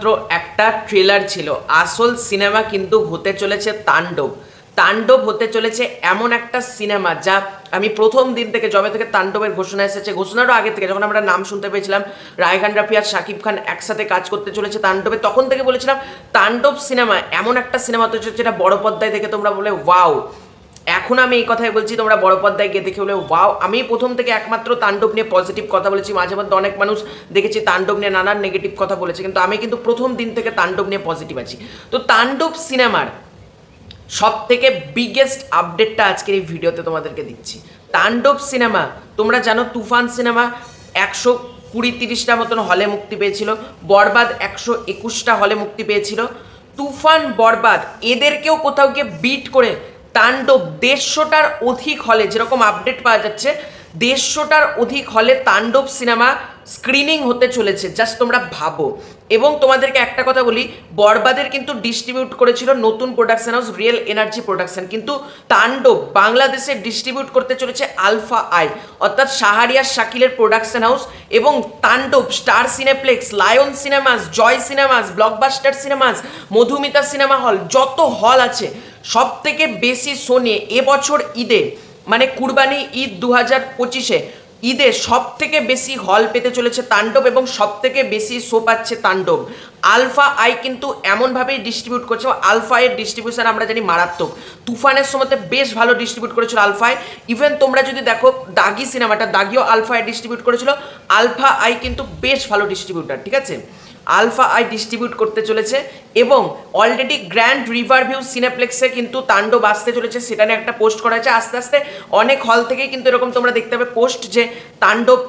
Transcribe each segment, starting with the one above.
শুধুমাত্র একটা ট্রেলার ছিল, আসল সিনেমা কিন্তু হতে চলেছে তাণ্ডব। তাণ্ডব হতে চলেছে এমন একটা সিনেমা যা আমি প্রথম দিন থেকে, যবে থেকে তাণ্ডবের ঘোষণা এসেছে, ঘোষণারও আগে থেকে যখন আমরা নাম শুনতে পেয়েছিলাম রায়হান রাফি আর শাকিব খান একসাথে কাজ করতে চলেছে তাণ্ডবে, তখন থেকে বলেছিলাম তাণ্ডব সিনেমা এমন একটা সিনেমা হতে চলেছে যেটা বড় পর্দায় দেখে তোমরা বলে ওয়াও। এখন আমি এই কথাই বলছি, তোমরা বড় পর্দায় গিয়ে দেখে বলে ওয়াও। আমি প্রথম থেকে একমাত্র তাণ্ডব নিয়ে পজিটিভ কথা বলেছি, মাঝে মধ্যে অনেক মানুষ দেখেছি তাণ্ডব নিয়ে নানান নেগেটিভ কথা বলেছে, কিন্তু আমি কিন্তু প্রথম দিন থেকে তাণ্ডব নিয়ে পজিটিভ আছি। তো তাণ্ডব সিনেমার সব থেকে বিগেস্ট আপডেটটা আজকের এই ভিডিওতে তোমাদেরকে দিচ্ছি। তাণ্ডব সিনেমা, তোমরা জানো তুফান সিনেমা 120-30টা মতন হলে মুক্তি পেয়েছিল, বরবাদ 121টা হলে মুক্তি পেয়েছিল। তুফান, বরবাদ এদেরকেও কোথাও গিয়ে বিট করে তাণ্ডব 150টার অধিক হলে, যেরকম আপডেট পাওয়া যাচ্ছে 150টার অধিক হলে তাণ্ডব সিনেমা স্ক্রিনিং হতে চলেছে। জাস্ট তোমরা ভাবো। এবং তোমাদেরকে একটা কথা বলি, বরবাদের কিন্তু ডিস্ট্রিবিউট করেছিল নতুন production house real energy production, কিন্তু তাণ্ডব বাংলাদেশে ডিস্ট্রিবিউট করতে চলেছে আলফা আই, অর্থাৎ শাহরিয়ার শাকিলের প্রোডাকশন হাউস। এবং Taandob Star Cineplex, Lion Cinemas, Joy cinemas, Blockbuster Cinemas, Madhumita cinema hall, যত হল আছে সব থেকে বেশি শো নিয়ে এবছর ঈদে, মানে কুরবানি ঈদ 2025-এ ঈদে সব থেকে বেশি হল পেতে চলেছে তাণ্ডব এবং সব থেকে বেশি শো পাচ্ছে তাণ্ডব। আলফা আই কিন্তু এমনভাবেই ডিস্ট্রিবিউট করছে, আলফা এর ডিস্ট্রিবিউশন আমরা জানি মারাত্মক। তুফানের সময়তে বেশ ভালো ডিস্ট্রিবিউট করেছিল আলফা আই। ইভেন তোমরা যদি দেখো দাগি সিনেমাটা, দাগিও আলফা আই ডিস্ট্রিবিউট করেছিল। আলফা আই কিন্তু বেশ ভালো ডিস্ট্রিবিউটার, ঠিক আছে। আলফা আই ডিস্ট্রিবিউট করতে চলেছে এবং অলরেডি গ্র্যান্ড রিভারভিউ সিনেপ্লেক্সে কিন্তু তাণ্ডব আসতে চলেছে, সেটা নিয়ে একটা পোস্ট করা হয়েছে। আস্তে আস্তে অনেক হল থেকেই কিন্তু এরকম তোমরা দেখতে পাবে পোস্ট যে তাণ্ডব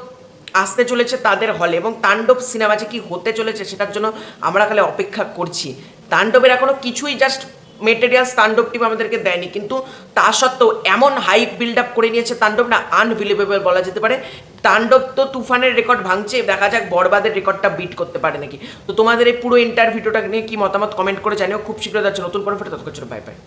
আসতে চলেছে তাদের হলে, এবং তাণ্ডব সিনেমা যে কি হতে চলেছে সেটার জন্য আমরা খালি অপেক্ষা করছি। তাণ্ডবের এখনো কিছুই জাস্ট মেটেরিয়ালস তাণ্ডব টিম আমাদেরকে দেয়নি, কিন্তু তা সত্ত্বেও এমন হাইপ বিল্ড আপ করে নিয়েছে তাণ্ডব, না আনবিলিভেবল বলা যেতে পারে। তাণ্ডব তো তুফানের রেকর্ড ভাঙছে, দেখা যাক বরবাদের রেকর্ডটা বিট করতে পারে নাকি। তো তোমাদের এই পুরো ইন্টারভিউটা নিয়ে কি মতামত কমেন্ট করে জানিও। খুব শীঘ্রই যাচ্ছে নতুন কোনো ভিডিও, ততক্ষণ বাই বাই।